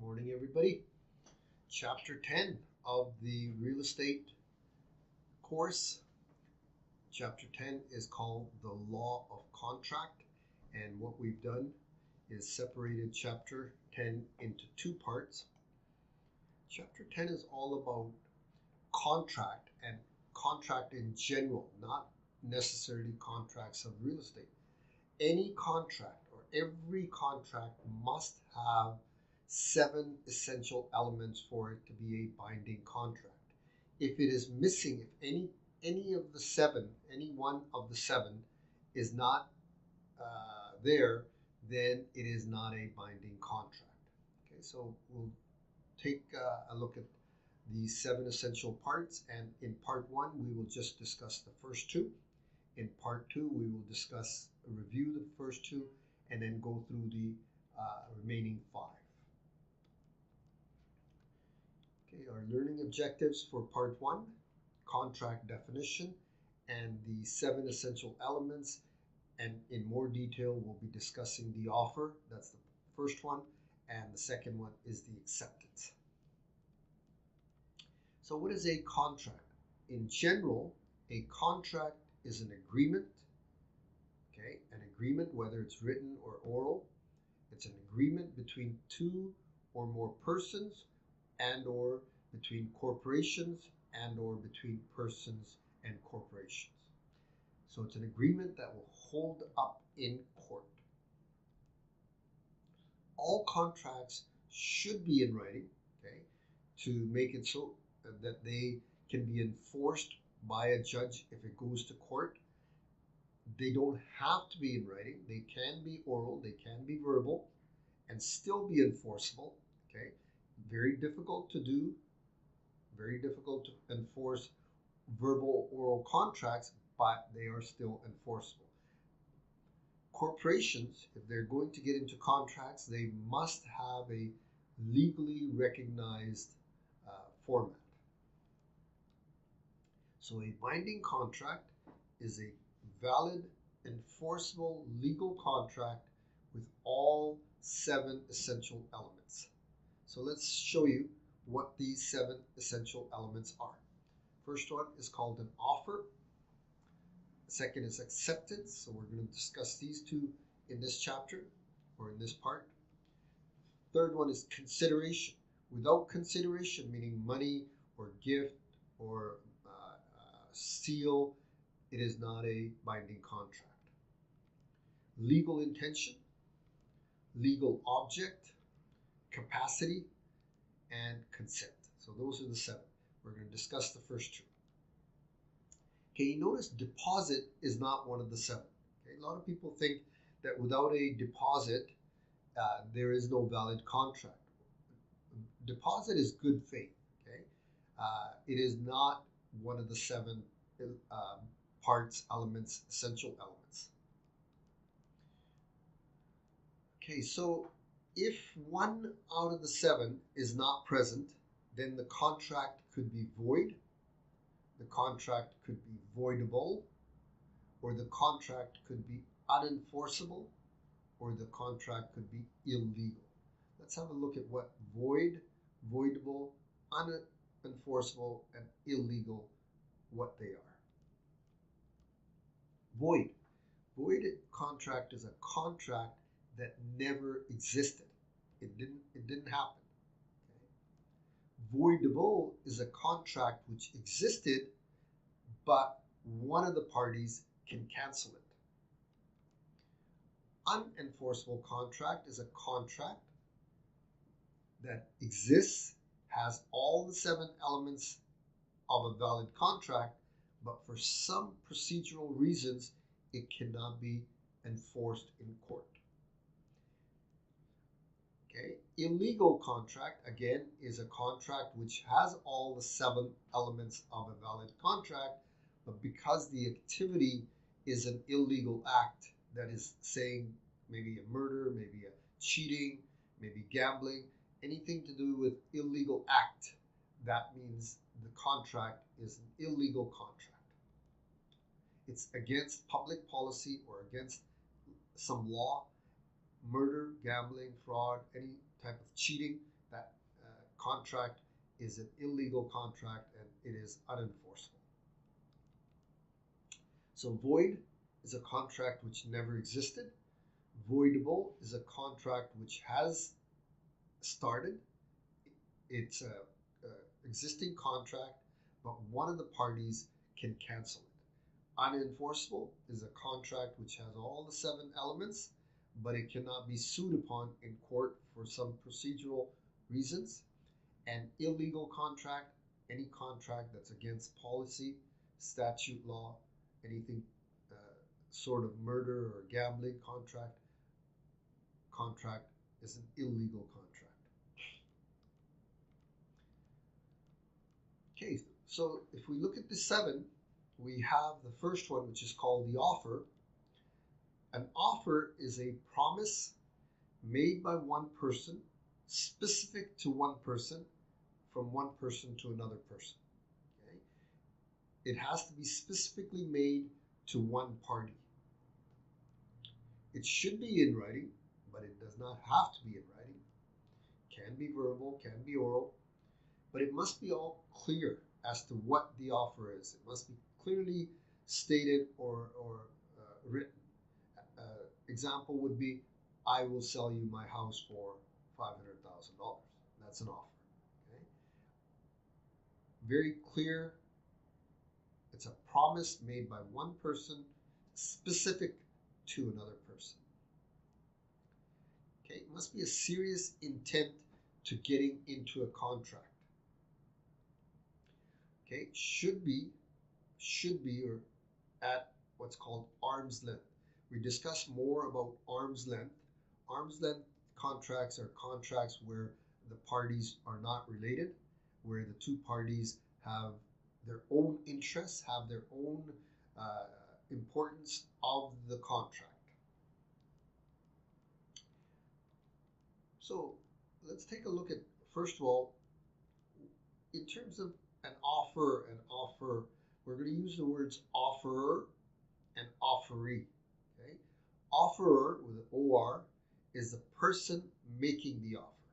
Morning, everybody. Chapter 10 of the real estate course. Chapter 10 is called The Law of Contract. And what we've done is separated Chapter 10 into two parts. Chapter 10 is all about contract and contract in general, not necessarily contracts of real estate. Any contract or every contract must have 7 essential elements for it to be a binding contract. If it is missing, if any of the 7, any one of the 7 is not there, then it is not a binding contract. Okay, so we'll take a look at the 7 essential parts, and in part 1 we will just discuss the first 2. In part 2 we will discuss review the first 2 and then go through the remaining 5. Okay, our learning objectives for part 1: contract definition and the 7 essential elements, and in more detail we'll be discussing the offer. That's the first one, and the second one is the acceptance. So what is a contract? In general, a contract is an agreement. Okay, an agreement, whether it's written or oral, it's an agreement between 2 or more persons, and or between corporations, and or between persons and corporations. So it's an agreement that will hold up in court. All contracts should be in writing, okay, to make it so that they can be enforced by a judge if it goes to court. They don't have to be in writing. They can be oral, they can be verbal, and still be enforceable. Okay, very difficult to do, very difficult to enforce verbal oral contracts, but they are still enforceable. Corporations, if they're going to get into contracts, they must have a legally recognized format. So a binding contract is a valid, enforceable legal contract with all 7 essential elements. So let's show you what these 7 essential elements are. First one is called an offer. The second is acceptance. So we're going to discuss these two in this chapter or in this part. Third one is consideration. Without consideration, meaning money or gift or seal, it is not a binding contract. Legal intention, legal object, capacity, and consent. So those are the 7. We're going to discuss the first 2. Okay, you notice deposit is not one of the 7. Okay, a lot of people think that without a deposit, there is no valid contract. Deposit is good faith. Okay, it is not one of the 7 parts, elements, essential elements. Okay, so if one out of the 7 is not present, then the contract could be void, the contract could be voidable, or the contract could be unenforceable, or the contract could be illegal. Let's have a look at what void, voidable, unenforceable, and illegal, what they are. Void. Voided contract is a contract that never existed. It didn't happen. Okay? Voidable is a contract which existed, but one of the parties can cancel it. Unenforceable contract is a contract that exists, has all the 7 elements of a valid contract, but for some procedural reasons, it cannot be enforced in court. Okay, illegal contract, again, is a contract which has all the 7 elements of a valid contract, but because the activity is an illegal act, that is saying maybe a murder, maybe a cheating, maybe gambling, anything to do with illegal act, that means the contract is an illegal contract. It's against public policy or against some law. Murder, gambling, fraud, any type of cheating that contract is an illegal contract and it is unenforceable. So void is a contract which never existed. Voidable is a contract which has started. It's a existing contract, but one of the parties can cancel it. Unenforceable is a contract which has all the 7 elements, but it cannot be sued upon in court for some procedural reasons. An illegal contract, any contract that's against policy, statute, law, anything sort of murder or gambling contract is an illegal contract. Okay, so if we look at the 7, we have the first one, which is called the offer. An offer is a promise made by one person, specific to one person, from one person to another person. Okay? It has to be specifically made to one party. It should be in writing, but it does not have to be in writing. Can be verbal, can be oral, but it must be all clear as to what the offer is. It must be clearly stated or written. Example would be, I will sell you my house for $500,000. That's an offer. Okay? Very clear. It's a promise made by one person, specific to another person. Okay, it must be a serious intent to getting into a contract. Okay, should be or at what's called arm's length. We discuss more about arm's length. Arm's length contracts are contracts where the parties are not related, where the two parties have their own interests, have their own importance of the contract. So let's take a look at, first of all, in terms of an offer, we're going to use the words offerer and offeree. Okay? Offerer with an OR is the person making the offer.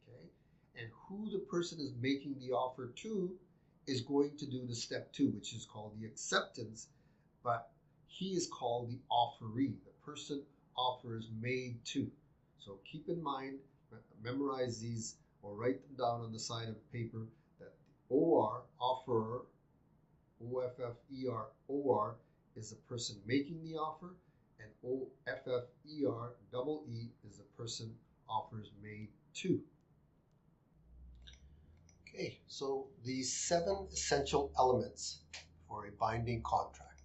Okay? And who the person is making the offer to is going to do the step 2, which is called the acceptance, but he is called the offeree. The person offer is made to. So keep in mind, memorize these or write them down on the side of paper that the OR, offerer, OFFER, is the person making the offer, and OFFER is the person offers made to. Okay, so these 7 essential elements for a binding contract.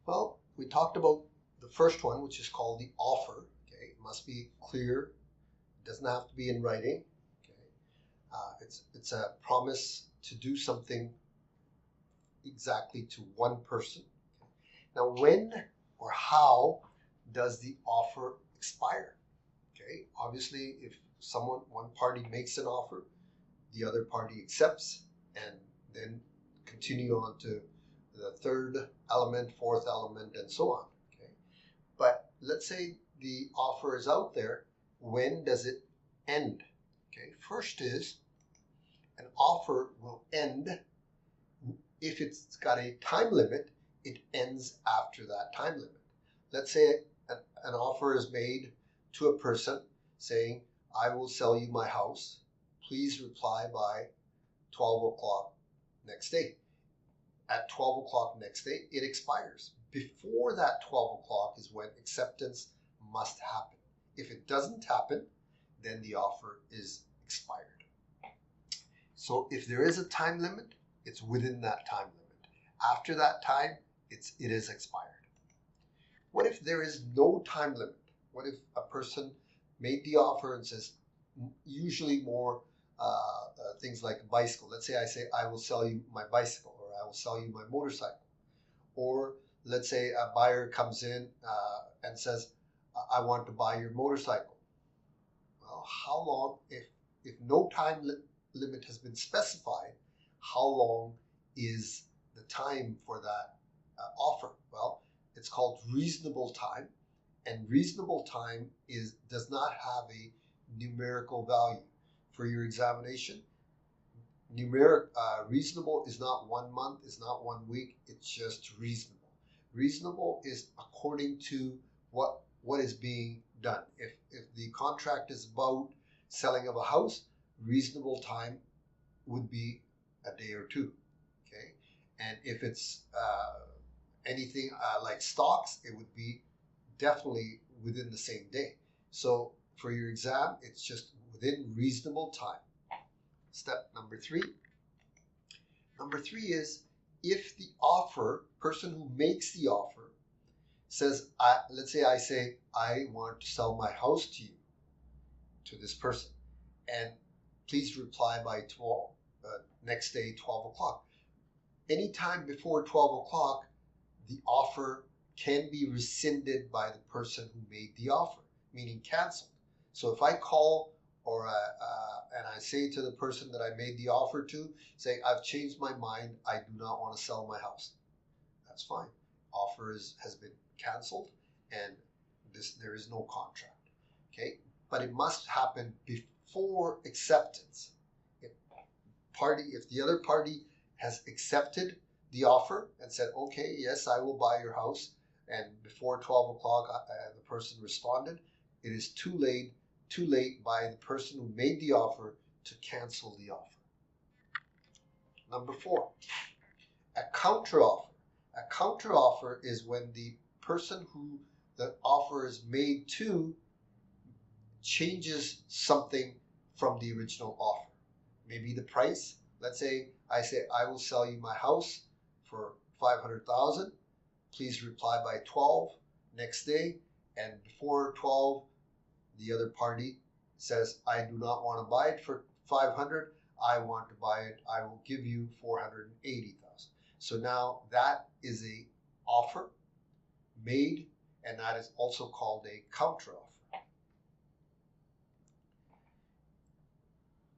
Well, we talked about the first one, which is called the offer. Okay, it must be clear. It doesn't have to be in writing. Okay, it's a promise to do something exactly to one person. Now, when or how does the offer expire? Okay, obviously, if one party makes an offer, the other party accepts, and then continue on to the 3rd element, 4th element, and so on. Okay, but let's say the offer is out there. When does it end? Okay, first is an offer will end if it's got a time limit. It ends after that time limit. Let's say an offer is made to a person saying, I will sell you my house. Please reply by 12 o'clock next day. At 12 o'clock next day, it expires. Before that 12 o'clock is when acceptance must happen. If it doesn't happen, then the offer is expired. So if there is a time limit, it's within that time limit. After that time, it is expired. What if there is no time limit? What if a person made the offer and says, usually more things like a bicycle. Let's say I say, I will sell you my bicycle, or I will sell you my motorcycle. Or let's say a buyer comes in and says, I want to buy your motorcycle. Well, how long, if no time limit has been specified, how long is the time for that offer? Well, it's called reasonable time, and reasonable time does not have a numerical value. For your examination, reasonable is not 1 month, it's not 1 week, it's just reasonable. Reasonable is according to what is being done. If the contract is about selling of a house, reasonable time would be a day or two. Okay, and if it's anything like stocks, it would be definitely within the same day. So for your exam, it's just within reasonable time. Step number 3. Number 3 is if the person who makes the offer says, let's say I say, I want to sell my house to you, to this person, and please reply by next day, 12 o'clock. Anytime before 12 o'clock, the offer can be rescinded by the person who made the offer, meaning canceled. So if I call and I say to the person that I made the offer to, say, I've changed my mind, I do not want to sell my house. That's fine. Offer has been canceled, and there is no contract. Okay, but it must happen before acceptance. If the other party has accepted the offer and said, okay, yes, I will buy your house, and before 12 o'clock the person responded, it is too late by the person who made the offer to cancel the offer. Number 4, a counteroffer. A counteroffer is when the person who the offer is made to changes something from the original offer. Maybe the price. Let's say I say, I will sell you my house for $500,000. Please reply by 12 next day, and before 12 the other party says, I do not want to buy it for 500, I want to buy it, I will give you 480,000. So now that is a offer made, and that is also called a counteroffer.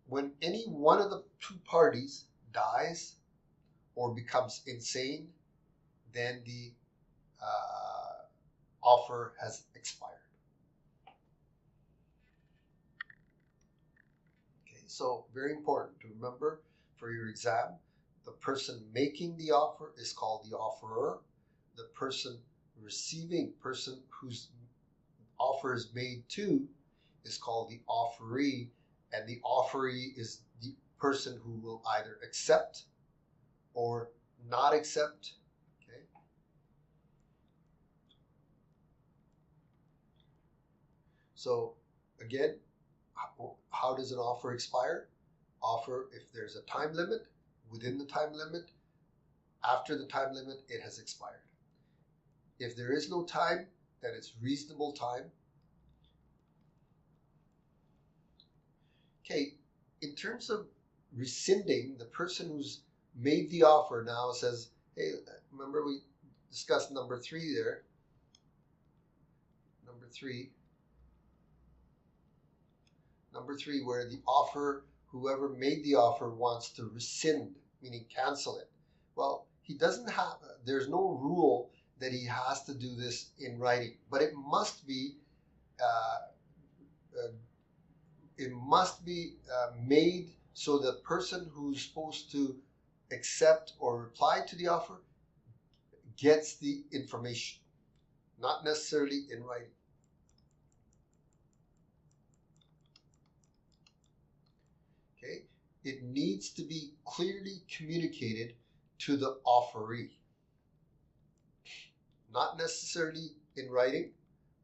When any one of the two parties dies or becomes insane, then the offer has expired. Okay, so very important to remember for your exam, the person making the offer is called the offeror. The person whose offer is made to is called the offeree, and the offeree is the person who will either accept or not accept. Okay. So again, how does an offer expire? Offer, if there's a time limit, within the time limit, after the time limit, it has expired. If there is no time, then it's reasonable time. Okay, in terms of rescinding, the person who's made the offer now says, hey, remember we discussed number 3 there. Number three, where the whoever made the offer wants to rescind, meaning cancel it. Well, there's no rule that he has to do this in writing, but it must be made so the person who's supposed to accept or reply to the offer gets the information, not necessarily in writing. Okay, it needs to be clearly communicated to the offeree. Not necessarily in writing,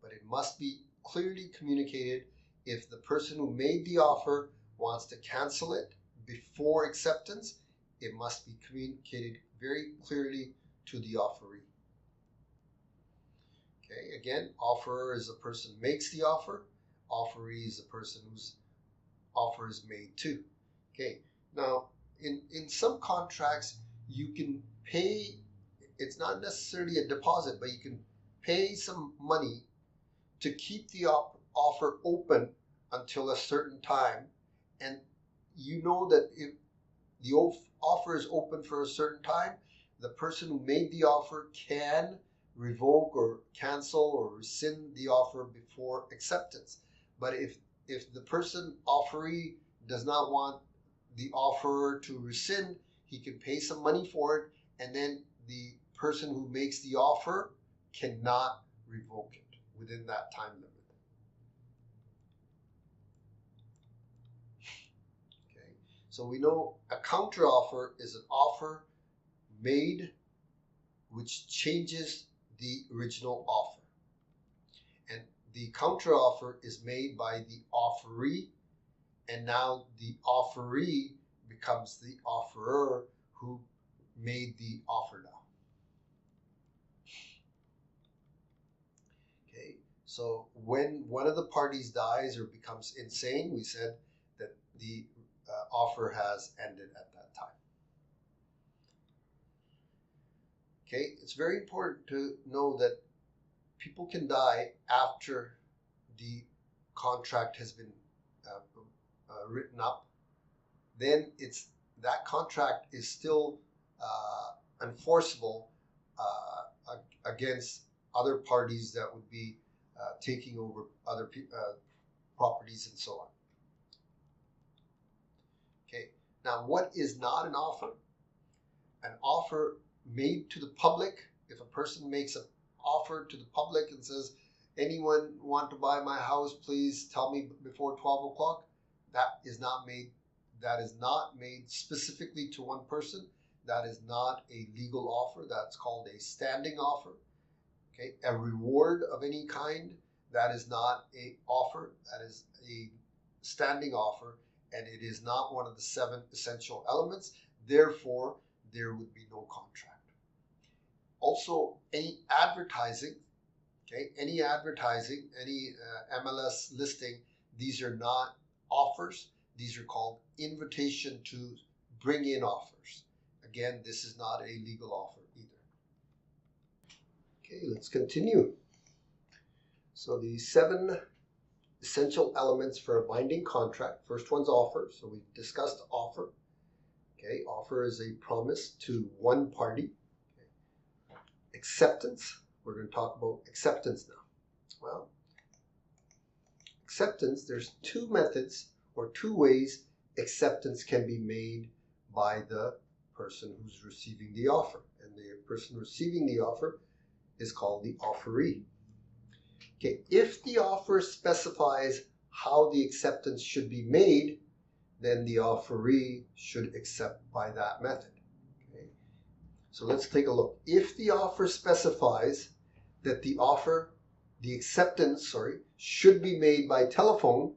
but it must be clearly communicated. If the person who made the offer wants to cancel it before acceptance, it must be communicated very clearly to the offeree. Okay, again, offerer is the person who makes the offer. Offeree is the person whose offer is made to. Okay, now in some contracts you can pay, it's not necessarily a deposit, but you can pay some money to keep the offer open until a certain time, and you know that if the offer is open for a certain time, the person who made the offer can revoke or cancel or rescind the offer before acceptance. But if if the person offeree does not want the offerer to rescind, he can pay some money for it, and then the person who makes the offer cannot revoke it within that time limit. Okay, so we know a counteroffer is an offer made which changes the original offer. And the counteroffer is made by the offeree, and now the offeree becomes the offerer who made the offer now. Okay, so when one of the parties dies or becomes insane, we said that the offer has ended at that time. Okay, it's very important to know that people can die after the contract has been written up. Then that contract is still enforceable against other parties that would be taking over other properties and so on. Okay, now what is not an offer? An offer made to the public. If a person makes an offer to the public and says, anyone want to buy my house, please tell me before 12 o'clock, that is not made specifically to one person. That is not a legal offer. That's called a standing offer. Okay, a reward of any kind, that is not an offer. That is a standing offer, and it is not one of the 7 essential elements. Therefore, there would be no contract. Also, any advertising, any MLS listing, these are not offers. These are called invitation to bring in offers. Again, this is not a legal offer either. Okay, let's continue. So the 7 essential elements for a binding contract. First one's offer. So we discussed offer. Okay, offer is a promise to one party. Okay. Acceptance. We're going to talk about acceptance now. Well, acceptance, there's 2 methods or 2 ways acceptance can be made by the person who's receiving the offer. And the person receiving the offer is called the offeree. Okay, if the offer specifies how the acceptance should be made, then the offeree should accept by that method. Okay, so let's take a look. If the offer specifies that the acceptance should be made by telephone,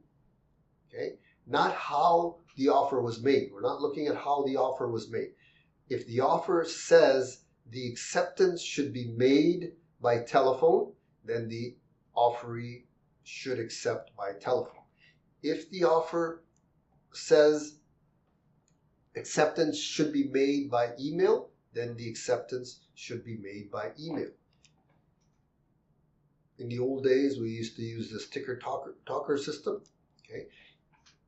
okay, not how the offer was made. We're not looking at how the offer was made. If the offer says the acceptance should be made by telephone, then the offeree should accept by telephone. If the offer says acceptance should be made by email, then the acceptance should be made by email. In the old days, we used to use this ticker-talker system. Okay,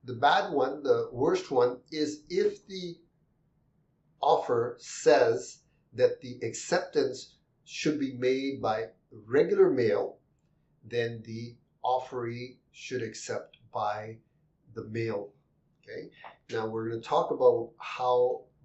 the bad one, the worst one, is if the offer says that the acceptance should be made by regular mail, then the offeree should accept by the mail. Okay, now we're going to talk about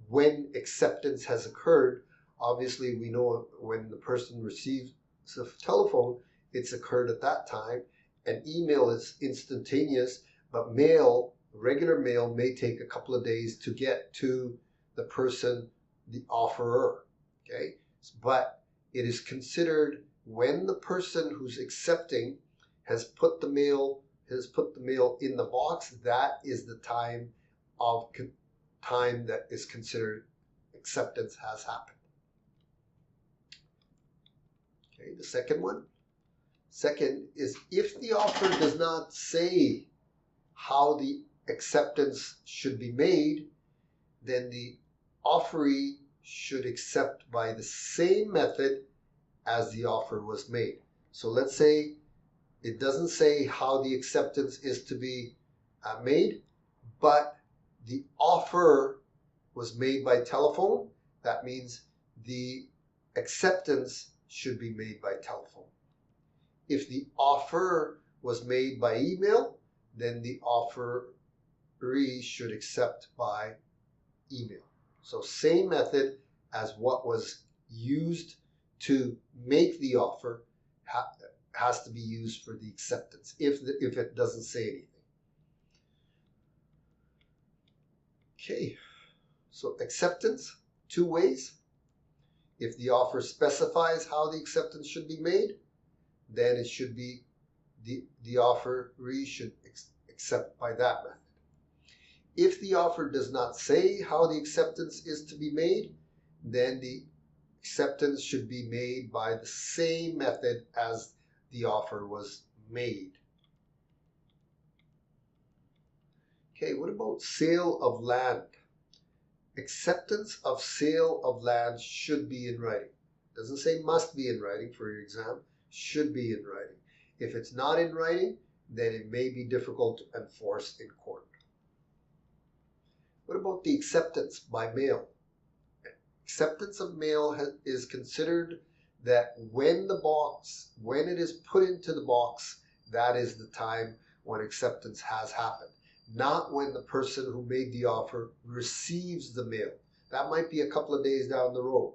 when acceptance has occurred. Obviously, we know when the person receives the telephone, it's occurred at that time, and email is instantaneous, but mail, regular mail, may take a couple of days to get to the person, the offerer. Okay, but it is considered when the person who's accepting has put the mail in the box. That is the time that is considered acceptance has happened. Okay, the second is if the offer does not say how the acceptance should be made, then the offeree should accept by the same method as the offer was made. So let's say it doesn't say how the acceptance is to be made, but the offer was made by telephone. That means the acceptance should be made by telephone. If the offer was made by email, then the offeree should accept by email. So same method as what was used to make the offer has to be used for the acceptance if it doesn't say anything. Okay, so acceptance, two ways. If the offer specifies how the acceptance should be made, then it should be the offeree should accept by that method. If the offer does not say how the acceptance is to be made, then the acceptance should be made by the same method as the offer was made. Okay, what about sale of land? Acceptance of sale of land should be in writing. Doesn't say must be in writing for your exam, should be in writing. If it's not in writing, then it may be difficult to enforce in court. What about the acceptance by mail? Acceptance of mail is considered that when it is put into the box, that is the time when acceptance has happened, not when the person who made the offer receives the mail. That might be a couple of days down the road.